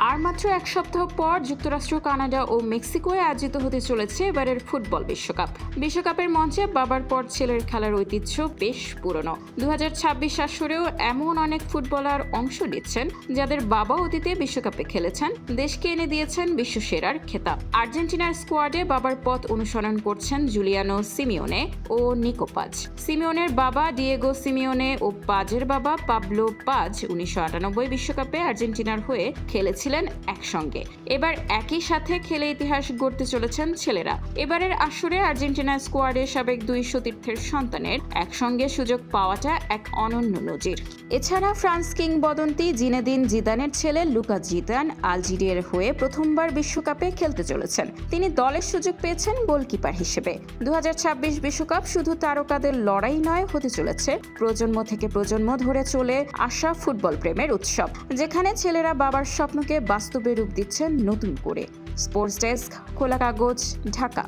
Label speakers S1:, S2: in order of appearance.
S1: আর মাত্র এক সপ্তাহ পর যুক্তরাষ্ট্র, কানাডা ও মেক্সিকোয় আয়োজিত হতে চলেছে এবারের ফুটবল বিশ্বকাপ। বিশ্বকাপের মঞ্চে বাবার পর ছেলের খেলার ঐতিহ্য বেশ পুরনো। 2026 আসরেও এমন অনেক ফুটবলার অংশ নিচ্ছেন যাদের বাবা অতীতে বিশ্বকাপে খেলেছেন, দেশকে এনে দিয়েছেন বিশ্বসেরার খেতাব। আর্জেন্টিনার স্কোয়াডে বাবার পথ অনুসরণ করছেন জুলিয়ানো সিমিওনে ও নিকো পাজ। সিমিওনের বাবা ডিয়েগো সিমিওনে ও পাজের বাবা পাবলো পাজ 1998 বিশ্বকাপে আর্জেন্টিনার হয়ে খেলেছিলেন একসঙ্গে। এবার একই সাথে খেলে ইতিহাস গড়তে চলেছেন ছেলেরা। এবারের আসরে আর্জেন্টিনার স্কোয়াডে সাবেক দুই সতীর্থের সন্তানের একসঙ্গে সুযোগ পাওয়াটা এক অনন্য নজির। এছাড়া ফ্রান্স কিংবদন্তি জিনেদিন জিদানের ছেলে লুকা জিদান আলজেরিয়ার হয়ে প্রথমবার বিশ্বকাপে খেলতে চলেছেন। তিনি দলের সুযোগ পেয়েছেন গোলকিপার হিসেবে। 2026 বিশ্বকাপ শুধু তারকাদের লড়াই নয়, হতে চলেছে প্রজন্ম থেকে প্রজন্ম ধরে চলে আসা ফুটবল প্রেমের উৎসব, যেখানে ছেলেরা বাবার স্বপ্নকে বাস্তবে রূপ দিচ্ছেন নতুন করে। স্পোর্টস ডেস্ক, খোলা কাগজ, ঢাকা।